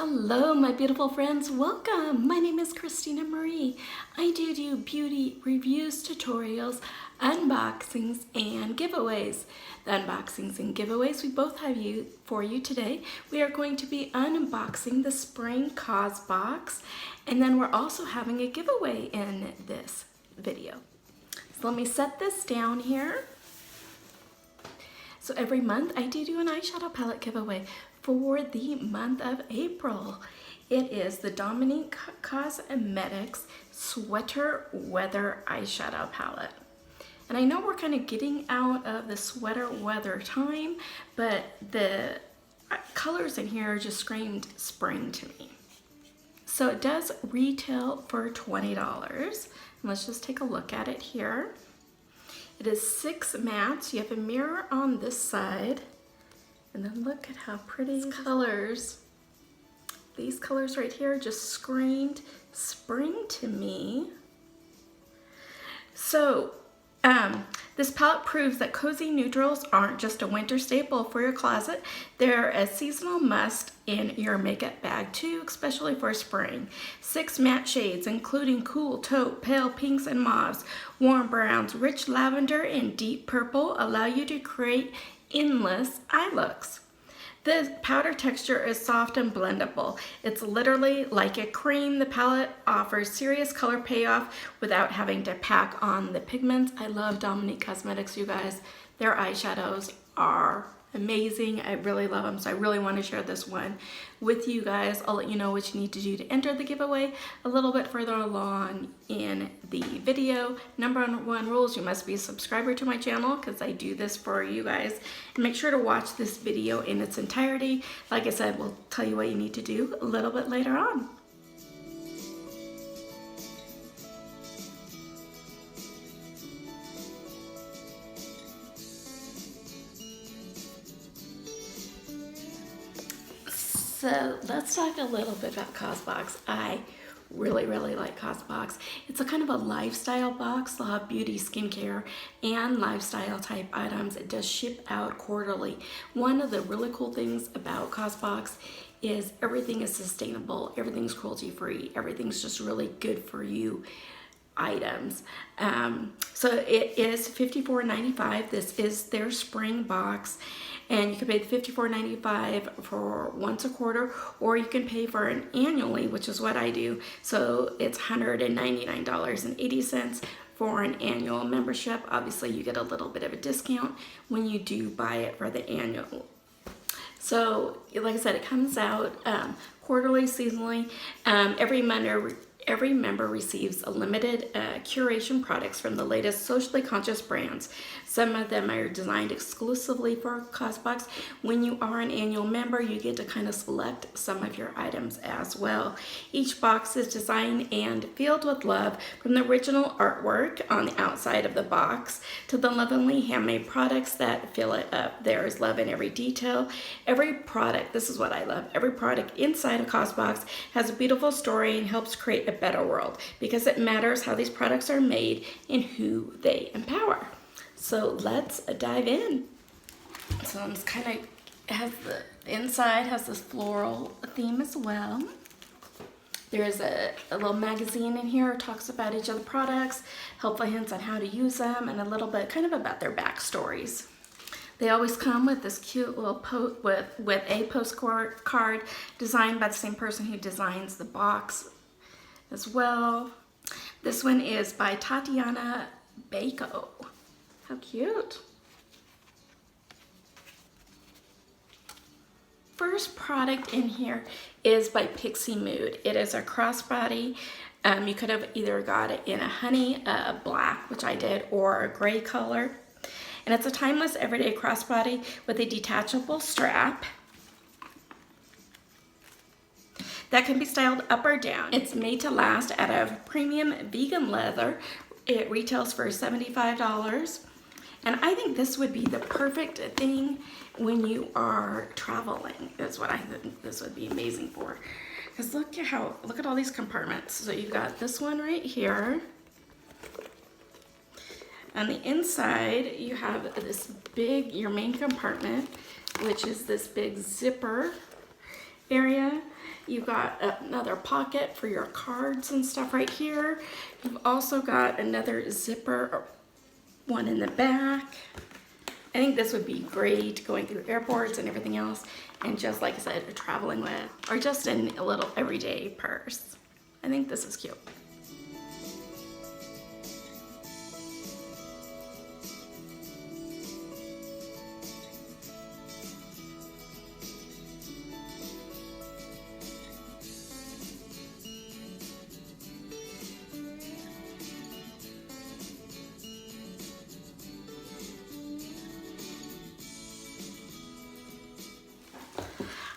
Hello, my beautiful friends. Welcome. My name is Christina Marie. I do beauty reviews, tutorials, unboxings, and giveaways. The unboxings and giveaways we both have for you today. We are going to be unboxing the spring CAUSEBOX, and then we're also having a giveaway in this video. So let me set this down here. So every month I do an eyeshadow palette giveaway for the month of April. It is the Dominique Cosmetics Sweater Weather Eyeshadow Palette. And I know we're kind of getting out of the sweater weather time, but the colors in here just screamed spring to me. So it does retail for $20. Let's just take a look at it here. It is 6 mattes. You have a mirror on this side. And then look at how pretty these colors right here just screamed spring to me. So this palette proves that cozy neutrals aren't just a winter staple for your closet. They're a seasonal must in your makeup bag too, especially for spring. 6 matte shades including cool taupe, pale pinks and mauves, warm browns, rich lavender, and deep purple allow you to create endless eye looks. The powder texture is soft and blendable. It's literally like a cream. The palette offers serious color payoff without having to pack on the pigments. I love Dominique Cosmetics, you guys. Their eyeshadows are amazing. I really love them, so I really want to share this one with you guys. I'll let you know what you need to do to enter the giveaway a little bit further along in the video. Number 1 rules, you must be a subscriber to my channel because I do this for you guys. And make sure to watch this video in its entirety. Like I said, we'll tell you what you need to do a little bit later on. So let's talk a little bit about CAUSEBOX. I really like CAUSEBOX. It's a kind of a lifestyle box. They'll have beauty, skincare, and lifestyle type items. It does ship out quarterly. One of the really cool things about CAUSEBOX is everything is sustainable, everything's cruelty free, everything's just really good for you items. So it is $54.95. This is their spring box, and you can pay the $54.95 for once a quarter, or you can pay for it annually, which is what I do. So it's $199.80 for an annual membership. Obviously you get a little bit of a discount when you do buy it for the annual. So like I said, it comes out quarterly, seasonally. Every member receives a limited curation products from the latest socially conscious brands. Some of them are designed exclusively for CAUSEBOX. When you are an annual member, you get to kind of select some of your items as well. Each box is designed and filled with love, from the original artwork on the outside of the box to the lovingly handmade products that fill it up. There is love in every detail. Every product, this is what I love, every product inside a CAUSEBOX has a beautiful story and helps create a better world, because it matters how these products are made and who they empower. So let's dive in. So it's kind of the inside has this floral theme as well. There's a little magazine in here. It talks about each of the products, helpful hints on how to use them, and a little bit kind of about their backstories. They always come with this cute little with a postcard designed by the same person who designs the box as well. This one is by Tatiana Bento. How cute. First product in here is by Pixi Mood. It is a crossbody. You could have either got it in a honey, black, which I did, or a gray color. And it's a timeless everyday crossbody with a detachable strap that can be styled up or down. It's made to last out of premium vegan leather. It retails for $75. And I think this would be the perfect thing when you are traveling. That's what I think this would be amazing for. Because look at all these compartments. So you've got this one right here. On the inside, you have this big, your main compartment, which is this big zipper area. You've got another pocket for your cards and stuff right here. You've also got another zipper, one in the back. I think this would be great going through airports and everything else, and just like I said, traveling with, or just in a little everyday purse. I think this is cute.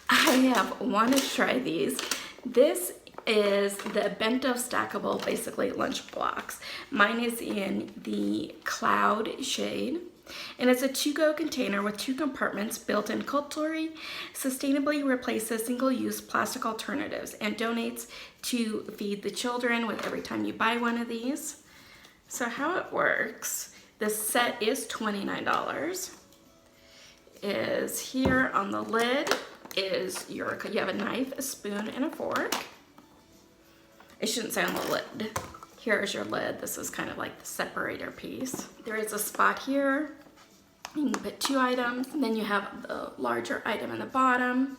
I have wanted to try these. This is the Bento Stackable, basically lunch box. Mine is in the Cloud shade, and it's a to-go container with 2 compartments, built-in cutlery, sustainably replaces single-use plastic alternatives, and donates to Feed the Children with every time you buy one of these. So how it works, the set is $29. Is here on the lid is you have a knife, a spoon, and a fork. I shouldn't say on the lid. Here's your lid. This is kind of like the separator piece. There is a spot here. You can put 2 items, and then you have the larger item in the bottom.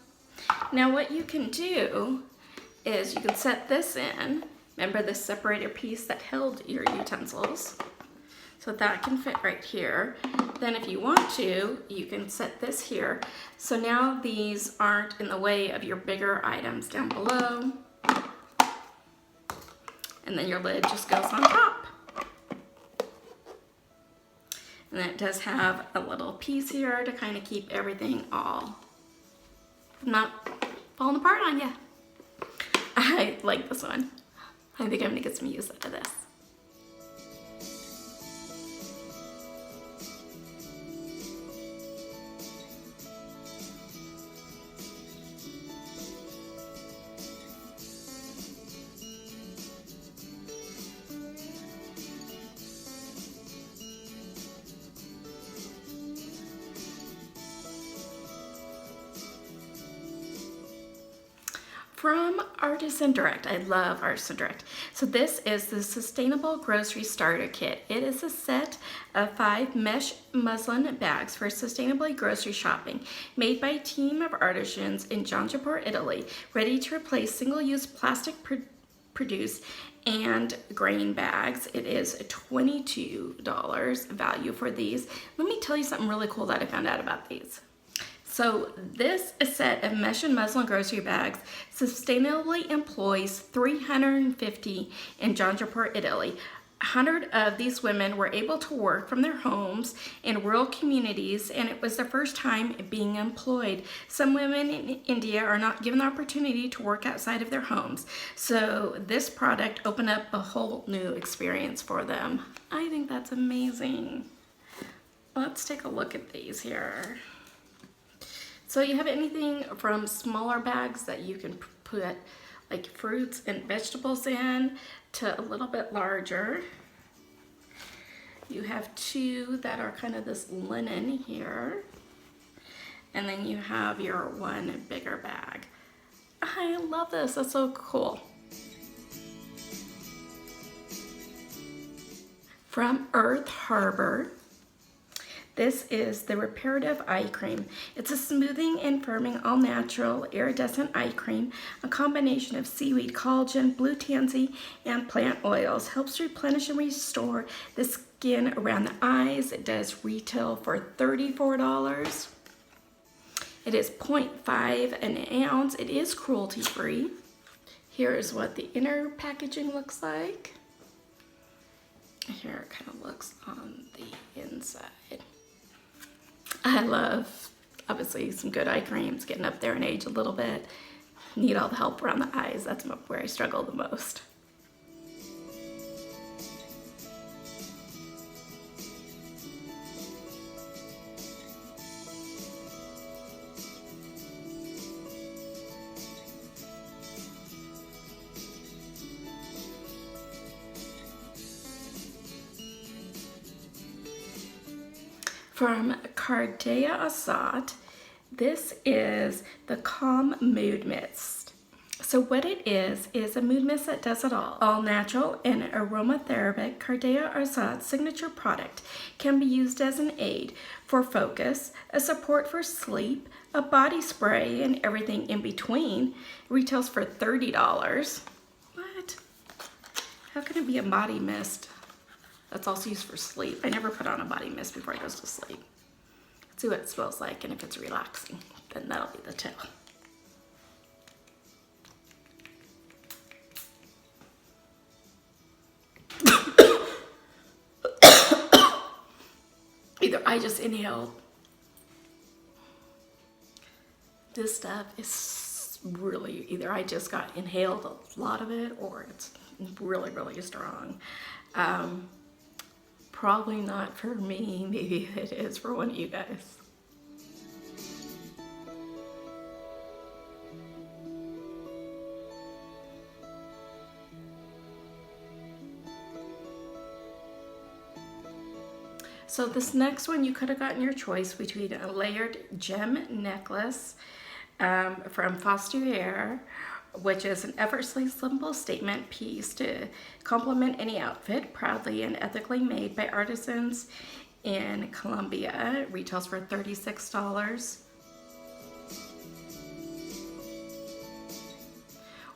Now what you can do is you can set this in. Remember the separator piece that held your utensils? So that can fit right here. Then if you want to, you can set this here. So now these aren't in the way of your bigger items down below. And then your lid just goes on top. And then it does have a little piece here to kind of keep everything all not falling apart on you. I like this one. I think I'm gonna get some use out of this. From Artisan Direct. I love Artisan Direct. So this is the Sustainable Grocery Starter Kit. It is a set of 5 mesh muslin bags for sustainably grocery shopping, made by a team of artisans in Giangiaport, Italy, ready to replace single-use plastic produce and grain bags. It is $22 value for these. Let me tell you something really cool that I found out about these. So this set of mesh and muslin grocery bags sustainably employs 350 in Giangiaport, Italy. 100 of these women were able to work from their homes in rural communities, and it was their first time being employed. Some women in India are not given the opportunity to work outside of their homes. So this product opened up a whole new experience for them. I think that's amazing. Let's take a look at these here. So you have anything from smaller bags that you can put like fruits and vegetables in to a little bit larger. You have 2 that are kind of this linen here. And then you have your 1 bigger bag. I love this, that's so cool. From Earth Harbor. This is the Reparative Eye Cream. It's a smoothing and firming all-natural iridescent eye cream. A combination of seaweed, collagen, blue tansy, and plant oils helps replenish and restore the skin around the eyes. It does retail for $34. It is 0.5 an ounce. It is cruelty-free. Here is what the inner packaging looks like. Here it kind of looks on the inside. I love, obviously, some good eye creams, getting up there in age a little bit. Need all the help around the eyes. That's where I struggle the most. From Cardea Assad, This is the Calm Mood Mist. So what it is a mood mist that does it all. All natural and aromatherapy, Cardea Arsad's signature product can be used as an aid for focus, a support for sleep, a body spray, and everything in between. Retails for $30. What? How can it be a body mist that's also used for sleep? I never put on a body mist before I go to sleep. Let's see what it smells like, and if it's relaxing, then that'll be the tip. Either I just inhaled. This stuff is really, either I just got inhaled a lot of it or it's really, really strong. Probably not for me. Maybe it is for one of you guys. So this next one, you could have gotten your choice between a layered gem necklace from Foster, which is an effortlessly simple statement piece to complement any outfit, proudly and ethically made by artisans in Colombia. It retails for $36.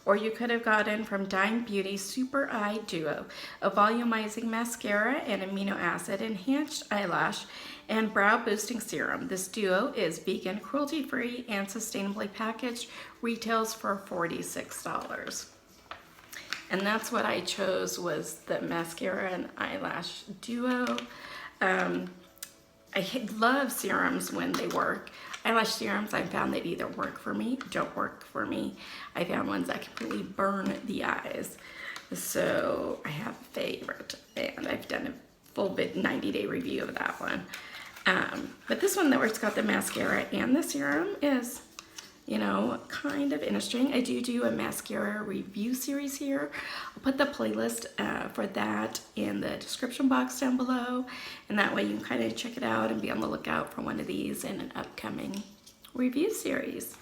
Or you could have gotten from Dime Beauty Super Eye Duo, a volumizing mascara and amino acid enhanced eyelash and brow boosting serum. This duo is vegan, cruelty free, and sustainably packaged. Retails for $46. And that's what I chose, was the mascara and eyelash duo. I love serums when they work. Eyelash serums, I found that either work for me, don't work for me. I found ones that completely burn the eyes. So I have a favorite, and I've done a full 90-day review of that one. But this one that it's got the mascara and the serum is, you know, kind of interesting. I do a mascara review series here. I'll put the playlist for that in the description box down below, and that way you can kind of check it out and be on the lookout for one of these in an upcoming review series.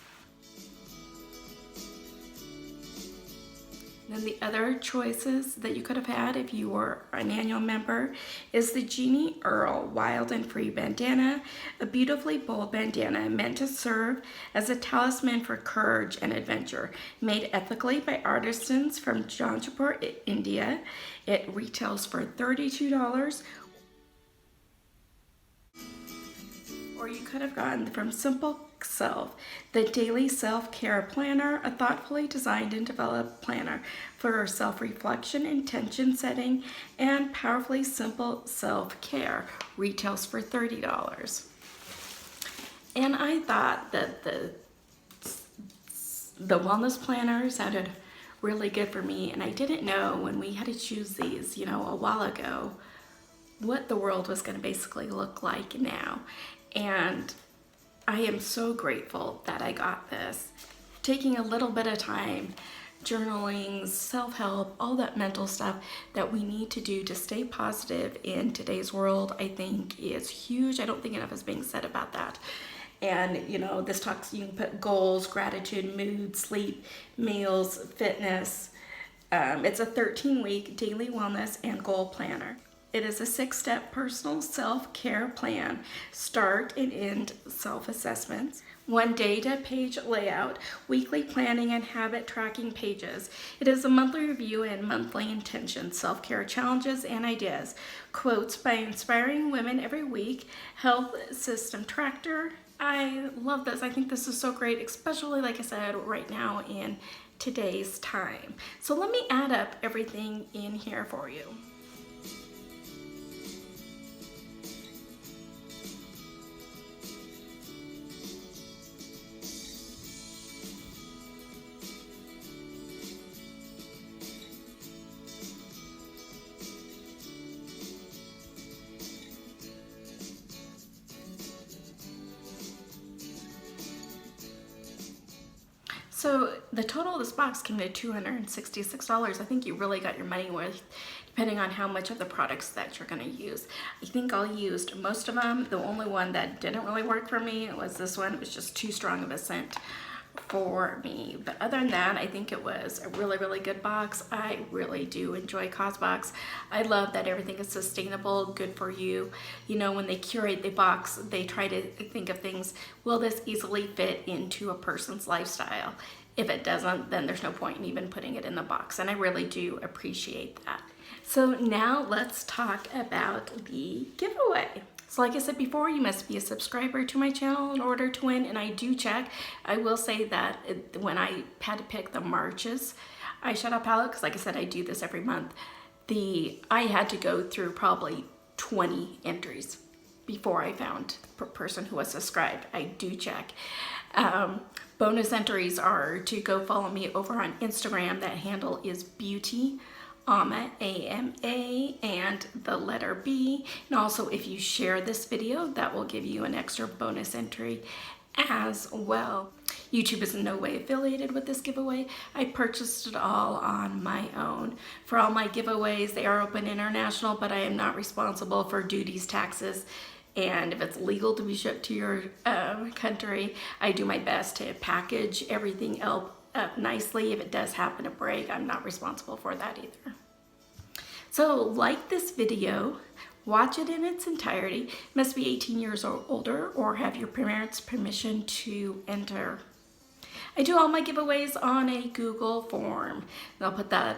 Then the other choices that you could have had if you were an annual member is the Jeannie Earl Wild and Free Bandana, a beautifully bold bandana meant to serve as a talisman for courage and adventure. Made ethically by artisans from Jaunpur, India. It retails for $32. Or you could have gotten from Simple Self, the daily self-care planner, a thoughtfully designed and developed planner for self-reflection, intention setting, and powerfully simple self-care. Retails for $30. And I thought that the wellness planner sounded really good for me, and I didn't know when we had to choose these, you know, a while ago, what the world was going to basically look like now. And I am so grateful that I got this. Taking a little bit of time, journaling, self-help, all that mental stuff that we need to do to stay positive in today's world, I think is huge. I don't think enough is being said about that. And, you know, this talks, you can put goals, gratitude, mood, sleep, meals, fitness. It's a 13-week daily wellness and goal planner. It is a 6-step personal self-care plan, start and end self-assessments, 1 data page layout, weekly planning and habit tracking pages. It is a monthly review and monthly intention, self-care challenges and ideas, quotes by inspiring women every week, health system tracker. I love this. I think this is so great, especially, like I said, right now in today's time. So let me add up everything in here for you. So the total of this box came to $266. I think you really got your money worth, depending on how much of the products that you're going to use. I think I used most of them. The only one that didn't really work for me was this one. It was just too strong of a scent for me. But other than that, I think it was a really, really good box. I really do enjoy CAUSEBOX. I love that everything is sustainable, good for you. You know, when they curate the box, they try to think of things, will this easily fit into a person's lifestyle? If it doesn't, then there's no point in even putting it in the box, and I really do appreciate that. So now let's talk about the giveaway. So like I said before, you must be a subscriber to my channel in order to win, and I do check. I will say that when I had to pick the March's eyeshadow palette, because like I said, I do this every month, I had to go through probably 20 entries before I found the person who was subscribed. I do check. Bonus entries are to go follow me over on Instagram. That handle is beauty, AMA, and the letter B. And also, if you share this video, that will give you an extra bonus entry as well. YouTube is in no way affiliated with this giveaway. I purchased it all on my own. For all my giveaways, they are open international, but I am not responsible for duties, taxes, and if it's legal to be shipped to your country, I do my best to package everything else up nicely. If it does happen to break, I'm not responsible for that either. So like this video, watch it in its entirety. Must be 18 years or older, or have your parents' permission to enter. I do all my giveaways on a Google form. And I'll put that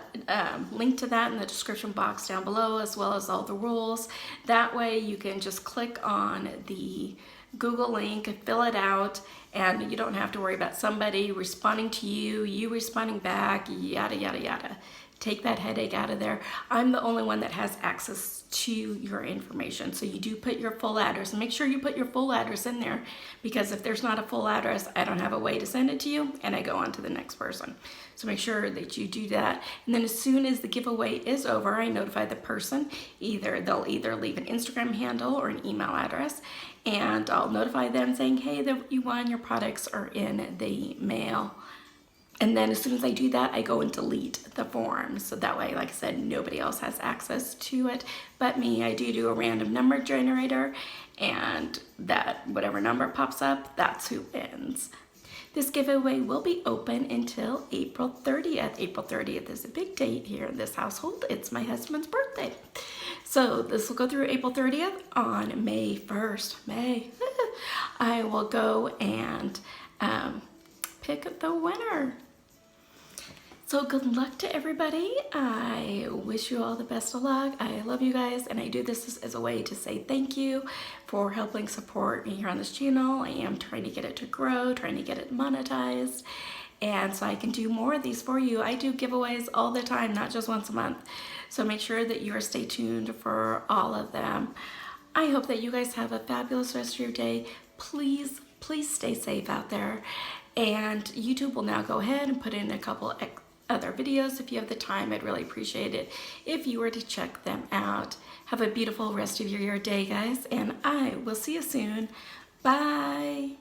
link to that in the description box down below, as well as all the rules. That way you can just click on the Google link, fill it out, and you don't have to worry about somebody responding to you, you responding back, yada, yada, yada. Take that headache out of there. I'm the only one that has access to your information. So you do put your full address, and make sure you put your full address in there, because if there's not a full address, I don't have a way to send it to you, and I go on to the next person. So make sure that you do that. And then as soon as the giveaway is over, I notify the person. They'll either leave an Instagram handle or an email address, and I'll notify them saying, hey, that you won, your products are in the mail. And then as soon as I do that, I go and delete the form. So that way, like I said, nobody else has access to it but me. I do a random number generator, and that whatever number pops up, that's who wins. This giveaway will be open until April 30th. April 30th is a big date here in this household. It's my husband's birthday. So this will go through April 30th. On May 1st, I will go and pick the winner. So good luck to everybody. I wish you all the best of luck. I love you guys, and I do this as a way to say thank you for helping support me here on this channel. I am trying to get it to grow, trying to get it monetized, and so I can do more of these for you. I do giveaways all the time, not just once a month. So make sure that you are stay tuned for all of them. I hope that you guys have a fabulous rest of your day. Please, please stay safe out there. And YouTube will now go ahead and put in a couple other videos. If you have the time, I'd really appreciate it if you were to check them out. Have a beautiful rest of your day, guys, and I will see you soon. Bye.